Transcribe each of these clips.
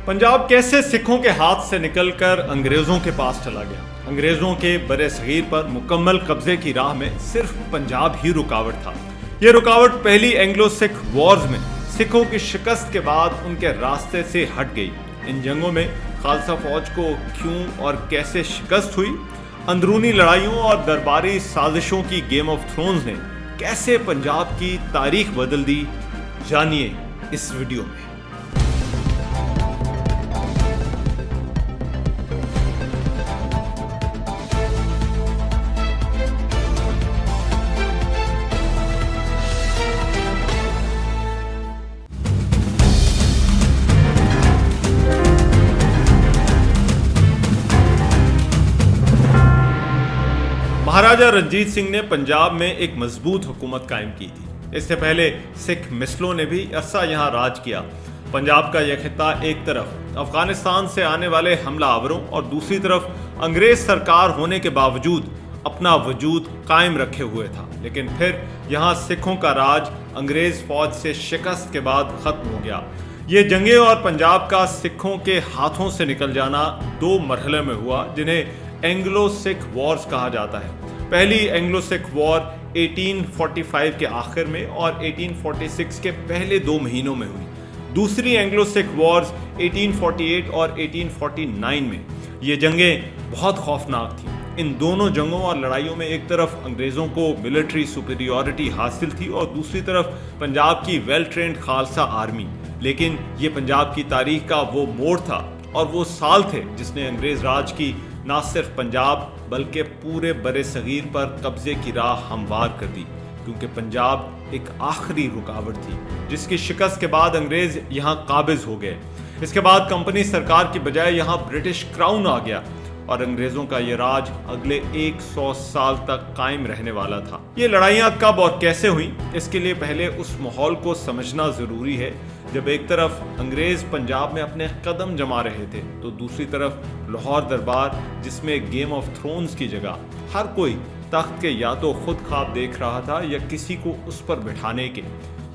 पंजाब कैसे सिखों के हाथ से निकलकर अंग्रेजों के पास चला गया। अंग्रेजों के बरे सगीर पर मुकम्मल कब्जे की राह में सिर्फ पंजाब ही रुकावट था। ये रुकावट पहली एंग्लो सिख वॉर्स में सिखों की शिकस्त के बाद उनके रास्ते से हट गई। इन जंगों में खालसा फौज को क्यों और कैसे शिकस्त हुई, अंदरूनी लड़ाइयों और दरबारी साजिशों की गेम ऑफ थ्रोन्स ने कैसे पंजाब की तारीख बदल दी, जानिए इस वीडियो में। महाराजा रंजीत सिंह ने पंजाब में एक मजबूत हुकूमत कायम की थी। इससे पहले सिख मिसलों ने भी अरसा यहाँ राज किया। पंजाब का यह खित्ता एक तरफ अफगानिस्तान से आने वाले हमलावरों और दूसरी तरफ अंग्रेज सरकार होने के बावजूद अपना वजूद कायम रखे हुए था। लेकिन फिर यहाँ सिखों का राज अंग्रेज फौज से शिकस्त के बाद खत्म हो गया। ये जंगें और पंजाब का सिखों के हाथों से निकल जाना दो मरहले में हुआ, जिन्हें एंग्लो सिख वॉर्स कहा जाता है। पहली एंग्लो सिख वॉर 1845 के आखिर में और 1846 के पहले 2 महीनों में हुई। दूसरी एंग्लो सिख वॉर्स 1848 और 1849 में। ये जंगें बहुत खौफनाक थीं। इन दोनों जंगों और लड़ाइयों में एक तरफ अंग्रेज़ों को मिलिट्री सुपीरियॉरिटी हासिल थी और दूसरी तरफ पंजाब की वेल ट्रेंड खालसा आर्मी। लेकिन ये पंजाब की तारीख का वो मोड़ था और वो साल थे जिसने अंग्रेज राज की न सिर्फ पंजाब बल्कि पूरे बरे सगीर पर कब्जे की राह हमवार कर दी, क्योंकि पंजाब एक आखिरी रुकावट थी जिसकी शिकस्त के बाद अंग्रेज यहाँ काबिज हो गए। इसके बाद कंपनी सरकार की बजाय यहाँ ब्रिटिश क्राउन आ गया और अंग्रेजों का ये राज अगले 100 साल तक कायम रहने वाला था। ये लड़ाइयाँ कब और कैसे हुई, इसके लिए पहले उस माहौल को समझना जरूरी है। जब एक तरफ अंग्रेज पंजाब में अपने कदम जमा रहे थे तो दूसरी तरफ लाहौर दरबार, जिसमें गेम ऑफ थ्रोन्स की जगह हर कोई तख्त के या तो खुद ख्वाब देख रहा था या किसी को उस पर बिठाने के,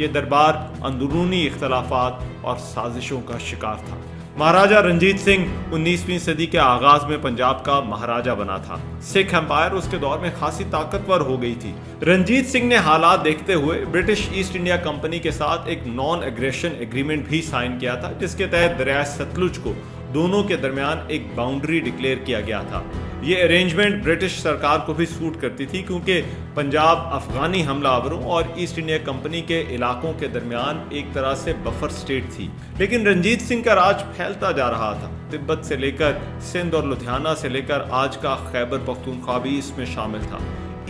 ये दरबार अंदरूनी इख्तलाफात और साजिशों का शिकार था। महाराजा रंजीत सिंह 19वीं सदी के आगाज में पंजाब का महाराजा बना था। सिख एम्पायर उसके दौर में खासी ताकतवर हो गई थी। रंजीत सिंह ने हालात देखते हुए ब्रिटिश ईस्ट इंडिया कंपनी के साथ एक नॉन एग्रेशन एग्रीमेंट भी साइन किया था, जिसके तहत दरिया सतलुज को दोनों के दरमियान एक बाउंड्री डिक्लेयर किया गया था। ये अरेंजमेंट ब्रिटिश सरकार को भी सूट करती थी, क्योंकि पंजाब अफगानी हमलावरों और ईस्ट इंडिया कंपनी के इलाकों के दरमियान एक तरह से बफर स्टेट थी। लेकिन रंजीत सिंह का राज फैलता जा रहा था। तिब्बत से लेकर सिंध और लुधियाना से लेकर आज का खैबर पख्तूनख्वा भी इसमें शामिल था।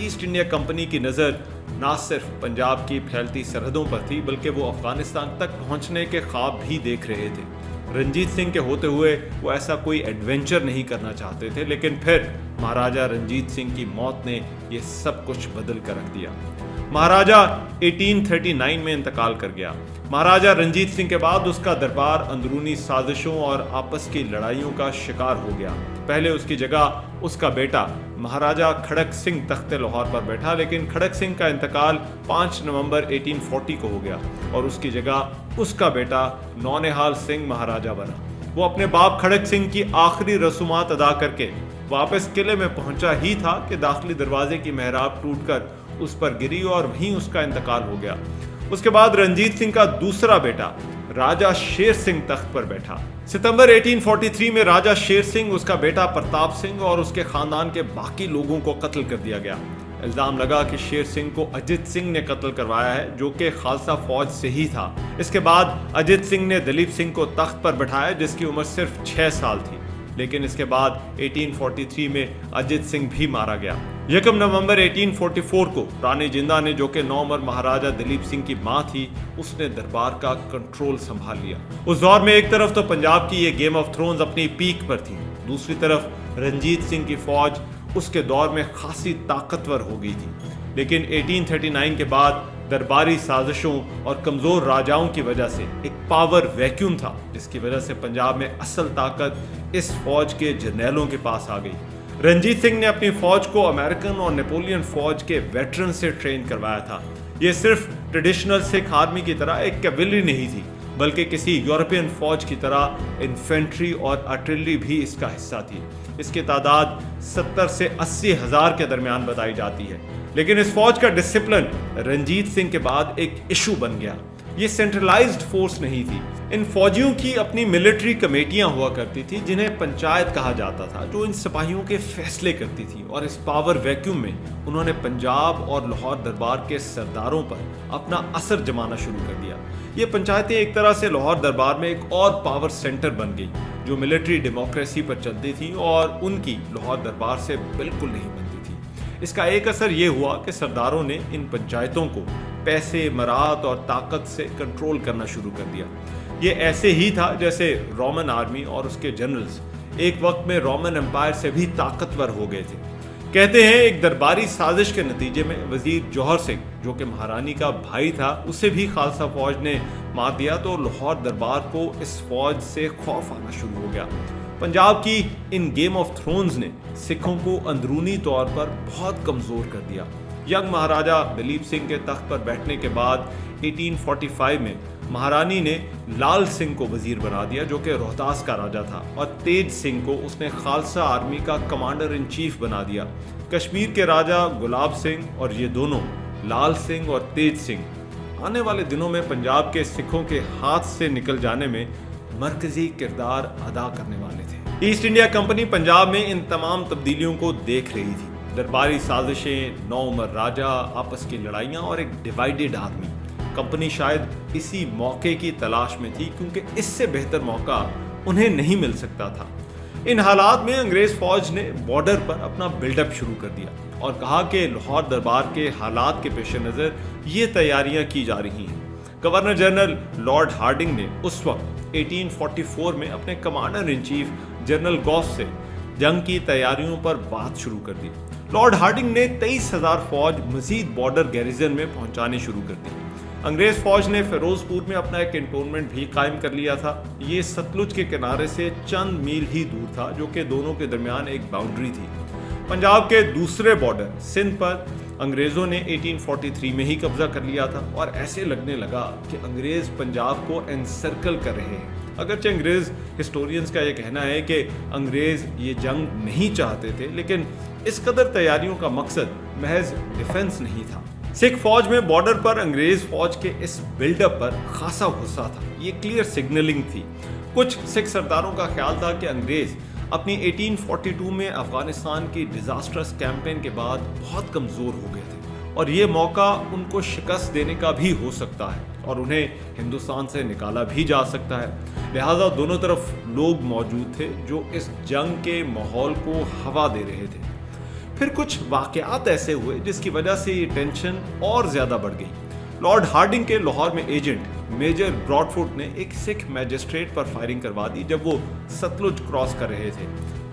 ईस्ट इंडिया कंपनी की नज़र न सिर्फ पंजाब की फैलती सरहदों पर थी, बल्कि वो अफगानिस्तान तक पहुंचने के ख्वाब भी देख रहे थे। रंजीत सिंह के होते हुए वो ऐसा कोई एडवेंचर नहीं करना चाहते थे, लेकिन फिर महाराजा रंजीत सिंह की मौत ने ये सब कुछ बदल कर रख दिया। महाराजा 1839 में इंतकाल कर गया। महाराजा रंजीत सिंह के बाद उसका दरबार अंदरूनी साजिशों और आपस की लड़ाइयों का शिकार हो गया। पहले उसकी जगह उसका बेटा महाराजा खड़क सिंह तख्ते लाहौर पर बैठा, लेकिन खड़क सिंह का इंतकाल 5 नवंबर 1840 को हो गया और उसकी जगह उसका बेटा नौनिहाल सिंह महाराजा बना। वो अपने बाप खड़क सिंह की आखिरी रसूमात अदा करके वापस किले में पहुंचा ही था कि दाखिली दरवाजे की मेहराब टूटकर उस पर गिरी और वहीं उसका इंतकाल हो गया। उसके बाद रंजीत सिंह का दूसरा बेटा राजा शेर सिंह तख्त पर बैठा। सितंबर 1843 में राजा शेर सिंह, उसका बेटा प्रताप सिंह और उसके खानदान के बाकी लोगों को कत्ल कर दिया गया। इल्जाम लगा कि शेर सिंह को अजित सिंह ने कत्ल करवाया है, जो कि खालसा फौज से ही था। इसके बाद अजित सिंह ने दलीप सिंह को तख्त पर बैठाया, जिसकी उम्र सिर्फ 6 साल थी। लेकिन इसके बाद 1843 में अजित सिंह भी मारा गया। 1 नवंबर 1844 को रानी जिंदा ने, जो कि नौमर महाराजा दलीप सिंह की मां थी, उसने दरबार का कंट्रोल संभाल लिया। उस दौर में एक तरफ तो पंजाब की ये गेम ऑफ थ्रोन्स अपनी पीक पर थी, दूसरी तरफ रंजीत सिंह की फौज उसके दौर में खासी ताकतवर हो गई थी। लेकिन 1839 के बाद दरबारी साजिशों और कमजोर राजाओं की वजह से एक पावर वैक्यूम था, जिसकी वजह से पंजाब में असल ताकत इस फौज के जर्नैलों के पास आ गई। रंजीत सिंह ने अपनी फौज को अमेरिकन और नेपोलियन फौज के वेटरन से ट्रेन करवाया था। ये सिर्फ ट्रेडिशनल सिख आर्मी की तरह एक कैवलरी नहीं थी, बल्कि किसी यूरोपियन फौज की तरह इन्फेंट्री और आर्टिलरी भी इसका हिस्सा थी। इसकी तादाद 70 से 80 हज़ार के दरमियान बताई जाती है। लेकिन इस फौज का डिसिप्लिन रंजीत सिंह के बाद एक इशू बन गया। ये सेंट्रलाइज्ड फोर्स नहीं थी। इन फौजियों की अपनी मिलिट्री कमेटियां हुआ करती थी जिन्हें पंचायत कहा जाता था, जो इन सिपाहियों के फैसले करती थी। और इस पावर वैक्यूम में उन्होंने पंजाब और लाहौर दरबार के सरदारों पर अपना असर जमाना शुरू कर दिया। ये पंचायतें एक तरह से लाहौर दरबार में एक और पावर सेंटर बन गई, जो मिलिट्री डेमोक्रेसी पर चलती थी और उनकी लाहौर दरबार से बिल्कुल नहीं बनती थी। इसका एक असर ये हुआ कि सरदारों ने इन पंचायतों को पैसे, मराहत और ताकत से कंट्रोल करना शुरू कर दिया। ये ऐसे ही था जैसे रोमन आर्मी और उसके जनरल्स एक वक्त में रोमन एम्पायर से भी ताकतवर हो गए थे। कहते हैं एक दरबारी साजिश के नतीजे में वजीर जौहर सिंह, जो कि महारानी का भाई था, उसे भी खालसा फौज ने मार दिया तो लाहौर दरबार को इस फौज से खौफ आना शुरू हो गया। पंजाब की इन गेम ऑफ थ्रोन्स ने सिखों को अंदरूनी तौर पर बहुत कमजोर कर दिया। यंग महाराजा दलीप सिंह के तख्त पर बैठने के बाद 1845 में महारानी ने लाल सिंह को वजीर बना दिया, जो कि रोहतास का राजा था, और तेज सिंह को उसने खालसा आर्मी का कमांडर इन चीफ बना दिया। कश्मीर के राजा गुलाब सिंह और ये दोनों लाल सिंह और तेज सिंह आने वाले दिनों में पंजाब के सिखों के हाथ से निकल जाने में मरकजी किरदार अदा करने वाले थे। ईस्ट इंडिया कंपनी पंजाब में इन तमाम तब्दीलियों को देख रही थी। दरबारी साजिशें, नौ उमर राजा, आपस की लड़ाइयाँ और एक डिवाइडेड आर्मी। कंपनी शायद इसी मौके की तलाश में थी, क्योंकि इससे बेहतर मौका उन्हें नहीं मिल सकता था। इन हालात में अंग्रेज फौज ने बॉर्डर पर अपना बिल्डअप शुरू कर दिया और कहा कि लाहौर दरबार के हालात के पेश नज़र ये तैयारियां की जा रही हैं। गवर्नर जनरल लॉर्ड हार्डिंग ने उस वक्त 1844 में अपने commander in chief general Gough से जंग की तैयारियों पर बात शुरू कर दी। लॉर्ड हार्डिंग ने 23,000 फौज मजीद बॉर्डर गैरिजन में पहुंचानी शुरू कर दी। अंग्रेज फौज ने फिरोजपुर में अपना एक कैंटोनमेंट भी कायम कर लिया था। ये सतलुज के किनारे से चंद मील ही दूर था, जो कि दोनों के दरमियान एक बाउंड्री थी। पंजाब के दूसरे बॉर्डर सिंध पर अंग्रेजों ने 1843 में ही कब्जा कर लिया था और ऐसे लगने लगा कि अंग्रेज पंजाब को एनसर्कल कर रहे हैं। अगरचे अंग्रेज हिस्टोरियंस का यह कहना है कि अंग्रेज ये जंग नहीं चाहते थे, लेकिन इस कदर तैयारियों का मकसद महज डिफेंस नहीं था। सिख फौज में बॉर्डर पर अंग्रेज फौज के इस बिल्डअप पर खासा गुस्सा था। ये क्लियर सिग्नलिंग थी। कुछ सिख सरदारों का ख्याल था कि अंग्रेज अपनी 1842 में अफगानिस्तान की डिजास्टर्स कैंपेन के बाद बहुत कमजोर हो गए थे और ये मौका उनको शिकस्त देने का भी हो सकता है और उन्हें हिंदुस्तान से निकाला भी जा सकता है। लिहाजा दोनों तरफ लोग मौजूद थे जो इस जंग के माहौल को हवा दे रहे थे। फिर कुछ वाकयात ऐसे हुए जिसकी वजह से ये टेंशन और ज्यादा बढ़ गई। लॉर्ड हार्डिंग के लाहौर में एजेंट मेजर ब्रॉडफुट ने एक सिख मैजिस्ट्रेट पर फायरिंग करवा दी जब वो सतलुज क्रॉस कर रहे थे।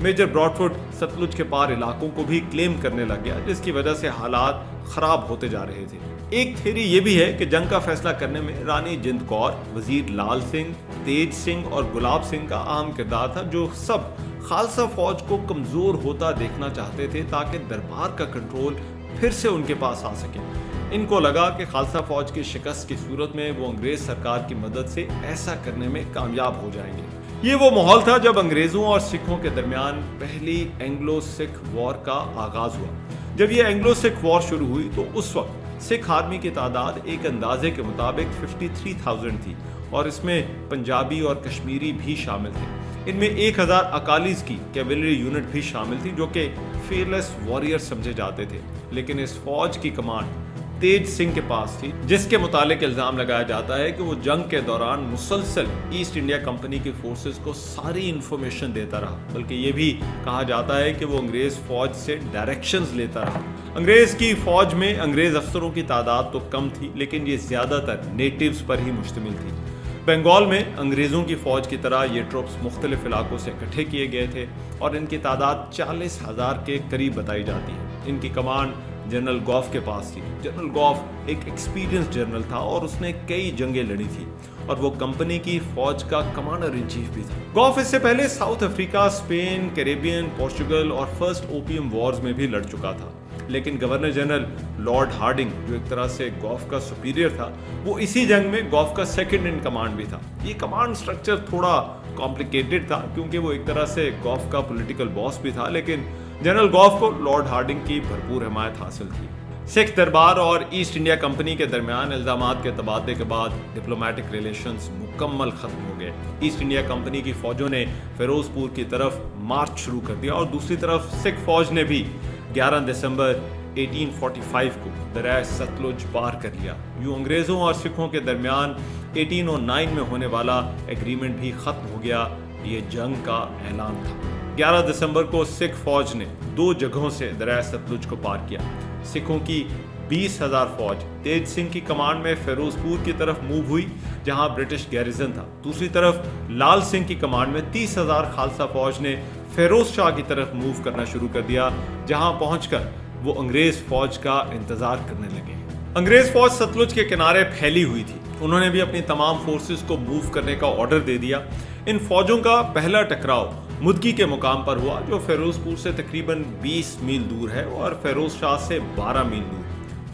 मेजर ब्रॉडफुट सतलुज के पार इलाकों को भी क्लेम करने लग गया, जिसकी वजह से हालात खराब होते जा रहे थे। एक थ्योरी ये भी है कि जंग का फैसला करने में रानी जिंद कौर, वजीर लाल सिंह, तेज सिंह और गुलाब सिंह का अहम किरदार था, जो सब खालसा फौज को कमजोर होता देखना चाहते थे ताकि दरबार का कंट्रोल फिर से उनके पास आ सके। इनको लगा कि खालसा फौज की शिकस्त की सूरत में वो अंग्रेज सरकार की मदद से ऐसा करने में कामयाब हो जाएंगे। ये वो माहौल था जब अंग्रेजों और सिखों के दरमियान पहली एंग्लो सिख वॉर का आगाज हुआ। जब ये एंग्लो सिख वॉर शुरू हुई तो उस वक्त सिख आर्मी की तादाद एक अंदाजे के मुताबिक 53,000 थी और इसमें पंजाबी और कश्मीरी भी शामिल थे। इनमें 1000 अकालीज की कैवलरी यूनिट भी शामिल थी जो कि फेयरलेस वॉरियर समझे जाते थे। लेकिन इस फौज की कमांड तेज सिंह के पास थी, जिसके मुतालिक इल्जाम लगाया जाता है कि वो जंग के दौरान मुसलसल ईस्ट इंडिया कंपनी की फोर्सेस को सारी इंफॉर्मेशन देता रहा। बल्कि ये भी कहा जाता है कि वो अंग्रेज फौज से डायरेक्शंस लेता रहा। अंग्रेज की फौज में अंग्रेज अफसरों की तादाद तो कम थी, लेकिन ये ज्यादातर नेटिव्स पर ही मुश्तमिल थी। बंगाल में अंग्रेजों की फौज की तरह ये ट्रुप्स मुख्तलिफ इलाकों से इकट्ठे किए गए थे और इनकी तादाद 40,000 के करीब बताई जाती है। इनकी कमांड जनरल गॉफ के पास थी। जनरल गॉफ एक एक्सपीरियंस जनरल था और उसने कई जंगें लड़ी थी और वो कंपनी की फौज का कमांडर इन चीफ भी था। गॉफ इससे पहले south Africa, Spain, Caribbean, Portugal और फर्स्ट ओपियम वॉर्स में भी लड़ चुका था। लेकिन गवर्नर जनरल लॉर्ड हार्डिंग, जो एक तरह से गौफ का सुपीरियर था, वो इसी जंग में गौफ का सेकंड इन कमांड भी था। ये कमांड स्ट्रक्चर थोड़ा कॉम्प्लिकेटेड था क्योंकि वो एक तरह से गौफ का पॉलिटिकल बॉस भी था, लेकिन जनरल गौफ को लॉर्ड हार्डिंग की भरपूर हिमायत हासिल थी। सिख दरबार और ईस्ट इंडिया कंपनी के दरमियान इल्जामात के तबादले के बाद डिप्लोमेटिक रिलेशंस मुकम्मल खत्म हो गए। ईस्ट इंडिया कंपनी की फौजों ने फिरोजपुर की तरफ मार्च शुरू कर दिया और दूसरी तरफ सिख फौज ने भी 11 दिसंबर 1845 को दरिया सतलुज पार कर लिया। यूं अंग्रेजों और सिखों के दरमियान 1809 में होने वाला एग्रीमेंट भी खत्म हो गया। ये जंग का ऐलान था। 11 दिसंबर को सिख फौज ने 2 जगहों से दरिया सतलुज को पार किया। सिखों की 20,000 फौज तेज सिंह की कमांड में फिरोजपुर की तरफ मूव हुई, जहां ब्रिटिश गैरिजन था। दूसरी तरफ लाल सिंह की कमांड में 30,000 खालसा फौज ने फिरोज शाह की तरफ मूव करना शुरू कर दिया, जहां पहुंचकर वो अंग्रेज फौज का इंतजार करने लगे। अंग्रेज फौज सतलुज के किनारे फैली हुई थी। उन्होंने भी अपनी तमाम फोर्सेस को मूव करने का ऑर्डर दे दिया। इन फौजों का पहला टकराव मुदकी के मुकाम पर हुआ, जो फिरोजपुर से तकरीबन 20 मील दूर है और फिरोज शाह से 12 मील दूर।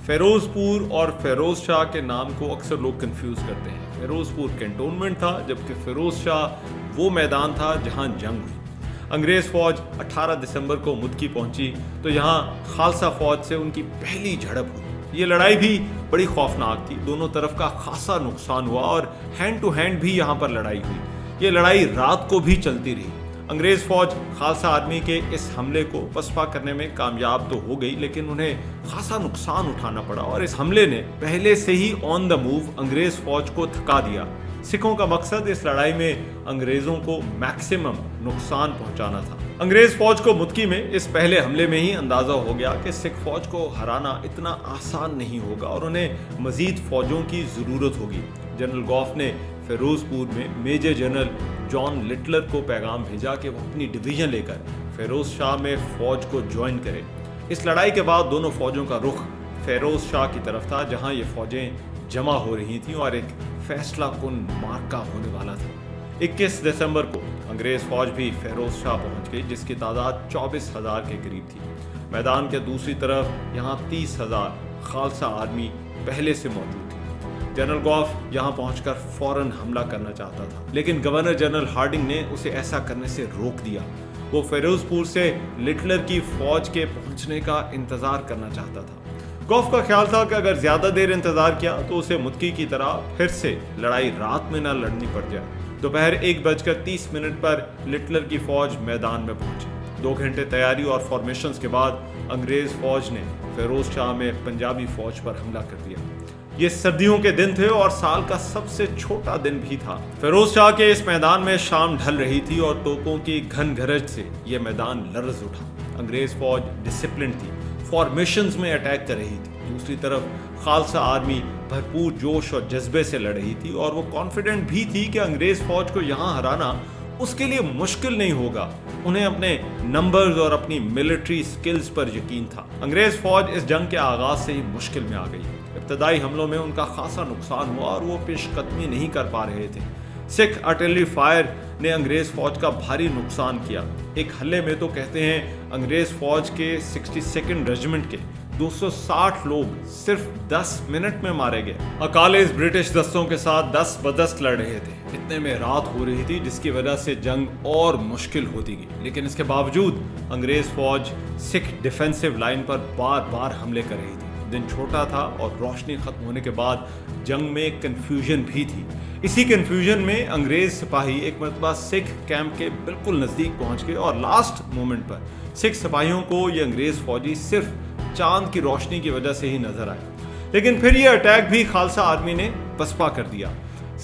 फिरोजपुर और फिरोज शाह के नाम को अक्सर लोग कंफ्यूज करते हैं। फिरोजपुर कैंटोनमेंट था, जबकि फिरोज शाह वो मैदान था जहां जंग हुई। अंग्रेज फौज 18 दिसंबर को मुदकी पहुंची तो यहाँ खालसा फौज से उनकी पहली झड़प हुई। ये लड़ाई भी बड़ी खौफनाक थी। दोनों तरफ का खासा नुकसान हुआ और हैंड टू हैंड भी यहाँ पर लड़ाई हुई। ये लड़ाई रात को भी चलती रही। अंग्रेज फौज खालसा आर्मी के इस हमले को पसपा करने में कामयाब तो हो गई, लेकिन उन्हें खासा नुकसान उठाना पड़ा और इस हमले ने पहले से ही ऑन द मूव अंग्रेज फौज को थका दिया। सिखों का मकसद इस लड़ाई में अंग्रेजों को मैक्सिमम नुकसान पहुंचाना था। अंग्रेज फौज को मुदकी में इस पहले हमले में ही अंदाजा हो गया कि सिख फौज को हराना इतना आसान नहीं होगा और उन्हें मजीद फौजों की जरूरत होगी। जनरल गौफ ने फिरोजपुर में मेजर जनरल जॉन लिटलर को पैगाम भेजा कि वो अपनी डिवीजन लेकर फिरोज शाह में फौज को ज्वाइन करे। इस लड़ाई के बाद दोनों फौजों का रुख फिरोज शाह की तरफ था, जहां ये फौजें जमा हो रही थीं और एक फैसला कुन मार्का होने वाला था। 21 दिसंबर को अंग्रेज फौज भी फिरोज शाह पहुंच गई, जिसकी तादाद 24,000 के करीब थी। मैदान के दूसरी तरफ यहाँ 30,000 खालसा आर्मी पहले से मौजूद थी। जनरल गौफ यहाँ पहुंचकर फौरन हमला करना चाहता था, लेकिन गवर्नर जनरल हार्डिंग ने उसे ऐसा करने से रोक दिया। वो फिरोजपुर से लिटलर की फौज के पहुंचने का इंतजार करना चाहता था। गौफ का ख्याल था कि अगर ज्यादा देर इंतजार किया तो उसे मुदकी की तरह फिर से लड़ाई रात में न लड़नी पड़ जाए। दोपहर 1:30 पर लिटलर की फौज मैदान में पहुंची। 2 घंटे तैयारी और फॉर्मेशंस के बाद अंग्रेज फौज ने फिरोज शाह में पंजाबी फौज पर हमला कर दिया। ये सर्दियों के दिन थे और साल का सबसे छोटा दिन भी था। फिरोज शाह के इस मैदान में शाम ढल रही थी और तोपों की घन गरज से यह मैदान लर्ज उठा। अंग्रेज फौज डिसिप्लिन थी, फॉर्मेशंस में अटैक कर रही थी। दूसरी तरफ खालसा आर्मी भरपूर जोश और जज्बे से लड़ रही थी और वो कॉन्फिडेंट भी थी कि अंग्रेज फौज को यहाँ हराना उसके लिए मुश्किल नहीं होगा। उन्हें अपने नंबर्स और अपनी मिलिट्री स्किल्स पर यकीन था। अंग्रेज फौज इस जंग के आगाज से ही मुश्किल में आ गई। इब्तदाई हमलों में उनका खासा नुकसान हुआ और वो पेशकदमी नहीं कर पा रहे थे। सिख आर्टिलरी फायर ने अंग्रेज फौज का भारी नुकसान किया। एक हल्ले में तो कहते हैं अंग्रेज फौज के 62nd रेजिमेंट के 260 लोग सिर्फ 10 मिनट में मारे गए। अकाले इस ब्रिटिश दस्तों के साथ 10 बदस लड़ रहे थे। इतने में रात हो रही थी, जिसकी वजह से जंग और मुश्किल होती गई। लेकिन इसके बावजूद अंग्रेज फौज सिख डिफेंसिव लाइन पर बार बार हमले कर रही थी। दिन छोटा था और रोशनी खत्म होने के बाद जंग में कंफ्यूजन भी थी। इसी कंफ्यूजन में अंग्रेज सिपाही एक मरतबा सिख कैंप के बिल्कुल नजदीक पहुंच गए और लास्ट मोमेंट पर सिख सिपाहियों को ये अंग्रेज फौजी सिर्फ चांद की रोशनी की वजह से ही नजर आए। लेकिन फिर यह अटैक भी खालसा आर्मी ने पसपा कर दिया।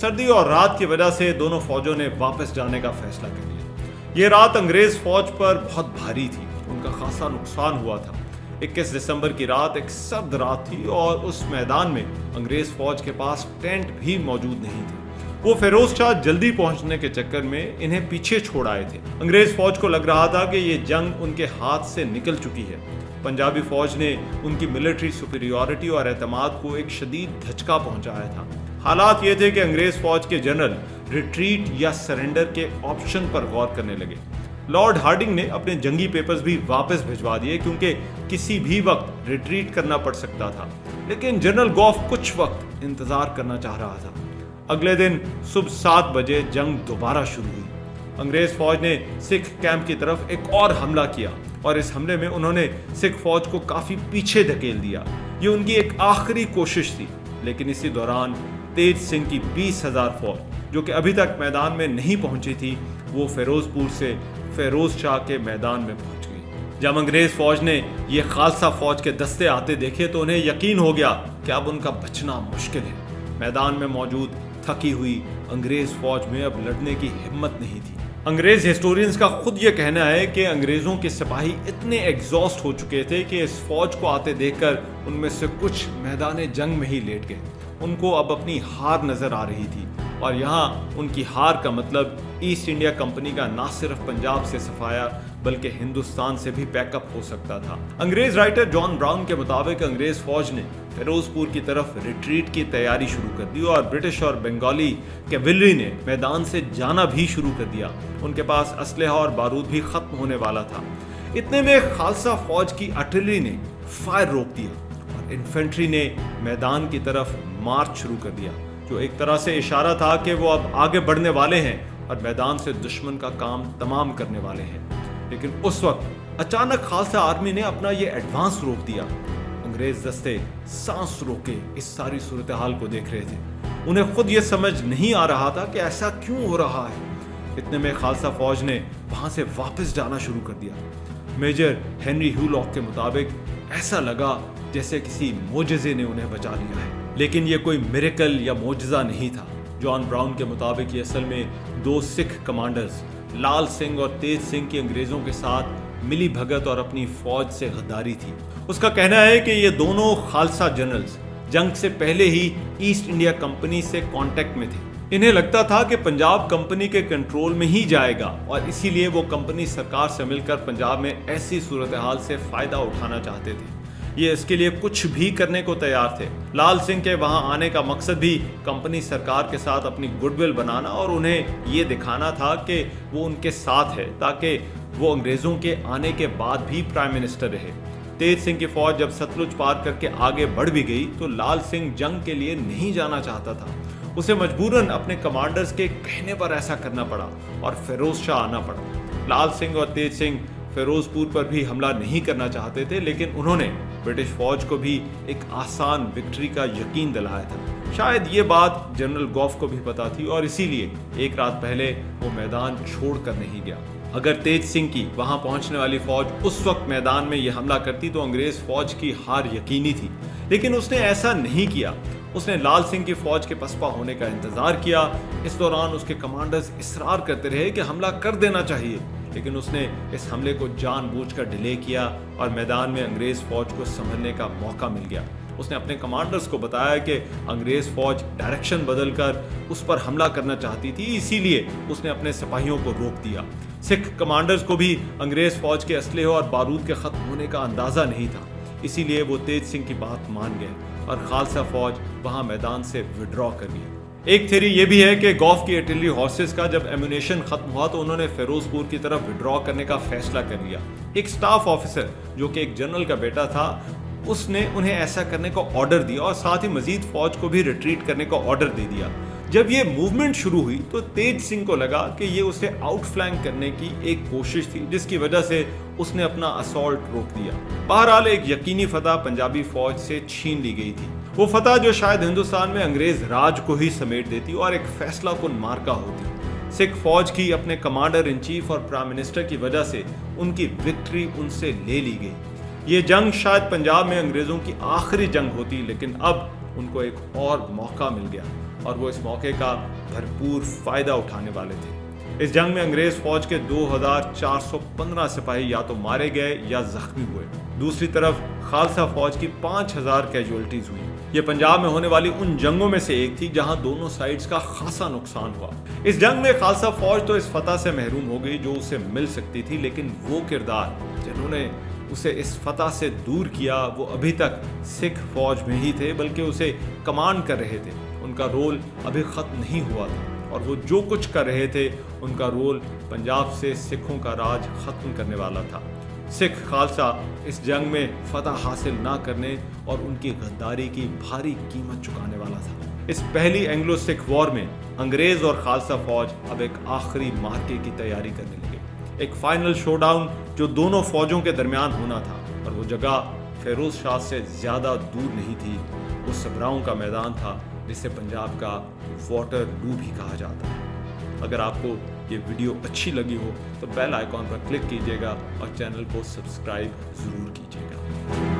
सर्दी और रात की वजह से दोनों फौजों ने वापस जाने का फैसला कर लिया। ये रात अंग्रेज फौज पर बहुत भारी थी, उनका खासा नुकसान हुआ था। 21 दिसंबर की रात एक सर्द रात थी और उस मैदान में अंग्रेज फौज के पास टेंट भी मौजूद नहीं थे। वो फिरोज शाह जल्दी पहुंचने के चक्कर में इन्हें पीछे छोड़ आए थे। अंग्रेज फौज को लग रहा था कि ये जंग उनके हाथ से निकल चुकी है। पंजाबी फौज ने उनकी मिलिट्री सुपीरियॉरिटी और एतमाद को एक शदीद धचका पहुंचाया था। हालात ये थे कि अंग्रेज फौज के जनरल रिट्रीट या सरेंडर के ऑप्शन पर गौर करने लगे। लॉर्ड हार्डिंग ने अपने जंगी पेपर्स भी वापस भिजवा दिए क्योंकि किसी भी वक्त रिट्रीट करना पड़ सकता था, लेकिन जनरल गॉफ कुछ वक्त इंतजार करना चाह रहा था। अगले दिन सुबह 7 बजे जंग दोबारा शुरू हुई। अंग्रेज फौज ने सिख कैंप की तरफ एक और हमला किया और इस हमले में उन्होंने सिख फौज को काफी पीछे धकेल दिया। ये उनकी एक आखिरी कोशिश थी, लेकिन इसी दौरान तेज सिंह की 20,000 फौज, जो कि अभी तक मैदान में नहीं पहुंची थी, वो फिरोजपुर से फिरोज शाह के मैदान में पहुंच गई। जब अंग्रेज फौज ने ये खालसा फौज के दस्ते आते देखे तो उन्हें यकीन हो गया कि अब उनका बचना मुश्किल है। मैदान में मौजूद थकी हुई अंग्रेज फौज में अब लड़ने की हिम्मत नहीं थी। अंग्रेज हिस्टोरियंस का खुद ये कहना है कि अंग्रेजों के सिपाही इतने एग्जॉस्ट हो चुके थे कि इस फौज को आते देखकर उनमें से कुछ मैदान जंग में ही लेट गए। उनको अब अपनी हार नजर आ रही थी और यहाँ उनकी हार का मतलब ईस्ट इंडिया कंपनी का ना सिर्फ पंजाब से सफाया बल्कि हिंदुस्तान से भी पैकअप हो सकता था। अंग्रेज राइटर जॉन ब्राउन के मुताबिक अंग्रेज फौज ने फिरोजपुर की तरफ रिट्रीट की तैयारी शुरू कर दी और ब्रिटिश और बंगाली कैवलरी ने मैदान से जाना भी शुरू कर दिया। उनके पास असलहा और बारूद भी खत्म होने वाला था। इतने में खालसा फौज की आर्टिलरी ने फायर रोक दिया और इन्फेंट्री ने मैदान की तरफ मार्च शुरू कर दिया, जो एक तरह से इशारा था कि वो अब आगे बढ़ने वाले हैं और मैदान से दुश्मन का काम तमाम करने वाले हैं। लेकिन उस वक्त अचानक खालसा आर्मी ने अपना ये एडवांस रोक दिया। अंग्रेज दस्ते सांस रोके इस सारी सूरत हाल को देख रहे थे। उन्हें खुद ये समझ नहीं आ रहा था कि ऐसा क्यों हो रहा है। इतने में खालसा फौज ने वहां से वापस जाना शुरू कर दिया। मेजर हेनरी ह्यूलॉक के मुताबिक ऐसा लगा जैसे किसी मोजज़े ने उन्हें बचा लिया है, लेकिन ये कोई मिरेकल या मोजज़ा नहीं था। जॉन ब्राउन के मुताबिक ये असल में 2 सिख कमांडर्स लाल सिंह और तेज सिंह की अंग्रेजों के साथ मिली भगत और अपनी फौज से गद्दारी थी। उसका कहना है कि ये दोनों खालसा जनरल्स जंग से पहले ही ईस्ट इंडिया कंपनी से कांटेक्ट में थे। इन्हें लगता था कि पंजाब कंपनी के कंट्रोल में ही जाएगा और इसीलिए वो कंपनी सरकार से मिलकर पंजाब में ऐसी सूरत हाल से फायदा उठाना चाहते थे। ये इसके लिए कुछ भी करने को तैयार थे। लाल सिंह के वहां आने का मकसद भी कंपनी सरकार के साथ अपनी गुडविल बनाना और उन्हें ये दिखाना था कि वो उनके साथ है, ताकि वो अंग्रेजों के आने के बाद भी प्राइम मिनिस्टर रहे। तेज सिंह की फौज जब सतलुज पार करके आगे बढ़ भी गई तो लाल सिंह जंग के लिए नहीं जाना चाहता था। उसे मजबूरन अपने कमांडर्स के कहने पर ऐसा करना पड़ा और फिरोज शाह आना पड़ा। लाल सिंह और तेज सिंह फिरोजपुर पर भी हमला नहीं करना चाहते थे, लेकिन उन्होंने ब्रिटिश फौज को भी एक आसान विक्ट्री का यकीन दिलाया था। शायद ये बात जनरल गॉफ को भी पता थी और इसीलिए एक रात पहले वो मैदान छोड़कर नहीं गया। अगर तेज सिंह की वहां पहुंचने वाली फौज उस वक्त मैदान में यह हमला करती तो अंग्रेज फौज की हार यकीनी थी, लेकिन उसने ऐसा नहीं किया। उसने लाल सिंह की फौज के पसपा होने का इंतजार किया। इस दौरान उसके कमांडर्स इसरार करते रहे कि हमला कर देना चाहिए, लेकिन उसने इस हमले को जानबूझकर डिले किया और मैदान में अंग्रेज फौज को संभलने का मौका मिल गया। उसने अपने कमांडर्स को बताया कि अंग्रेज फौज डायरेक्शन बदलकर उस पर हमला करना चाहती थी, इसीलिए उसने अपने सिपाहियों को रोक दिया। सिख कमांडर्स को भी अंग्रेज फौज के असलहे और बारूद के खत्म होने का अंदाजा नहीं था, इसीलिए वो तेज सिंह की बात मान गए और खालसा फौज वहां मैदान से विड्रॉ कर गई। एक थ्योरी ये भी है कि गॉफ की आर्टिलरी हॉर्सेस का जब एम्यूनेशन खत्म हुआ तो उन्होंने फिरोजपुर की तरफ विड्रॉ करने का फैसला कर लिया। एक स्टाफ ऑफिसर जो कि एक जनरल का बेटा था, उसने उन्हें ऐसा करने का ऑर्डर दिया और साथ ही मजीद फौज को भी रिट्रीट करने का ऑर्डर दे दिया। जब ये मूवमेंट शुरू हुई तो तेज सिंह को लगा कि ये उसे आउटफ्लैंक करने की एक कोशिश थी, जिसकी वजह से उसने अपना असॉल्ट रोक दिया। बहरहाल एक यकीनी फतह पंजाबी फौज से छीन ली गई थी, वो फतह जो शायद हिंदुस्तान में अंग्रेज राज को ही समेट देती और एक फैसला कुन मार्का होती। सिख फौज की अपने कमांडर इन चीफ और प्राइम मिनिस्टर की वजह से उनकी विक्ट्री उनसे ले ली गई। ये जंग शायद पंजाब में अंग्रेजों की आखिरी जंग होती, लेकिन अब उनको एक और मौका मिल गया और वो इस मौके का भरपूर फायदा उठाने वाले थे। इस जंग में अंग्रेज फौज के 2415 सिपाही या तो मारे गए या जख्मी हुए। दूसरी तरफ खालसा फौज की 5000 कैजुअलिटीज हुई। ये पंजाब में होने वाली उन जंगों में से एक थी जहां दोनों साइड्स का खासा नुकसान हुआ। इस जंग में खालसा फौज तो इस फतह से महरूम हो गई जो उसे मिल सकती थी, लेकिन वो किरदार जिन्होंने उसे इस फतह से दूर किया वो अभी तक सिख फौज में ही थे, बल्कि उसे कमांड कर रहे थे। उनका रोल अभी खत्म नहीं हुआ था اور وہ جو کچھ کر رہے تھے ان کا رول پنجاب سے سکھوں کا راج ختم کرنے والا تھا۔ سکھ خالصہ اس جنگ میں فتح حاصل نہ کرنے اور ان کی غداری کی بھاری قیمت چکانے والا تھا۔ اس پہلی اینگلو سکھ وار میں انگریز اور خالصہ فوج اب ایک آخری مارکے کی تیاری کرنے لگے، ایک فائنل شو ڈاؤن جو دونوں فوجوں کے درمیان ہونا تھا، اور وہ جگہ فیروز شاہ سے زیادہ دور نہیں تھی، وہ سبراؤں کا میدان تھا جسے پنجاب کا واٹر لو بھی کہا جاتا ہے۔ اگر آپ کو یہ ویڈیو اچھی لگی ہو تو بیل آئیکن پر کلک کیجیے گا اور چینل کو سبسکرائب ضرور کیجیے گا۔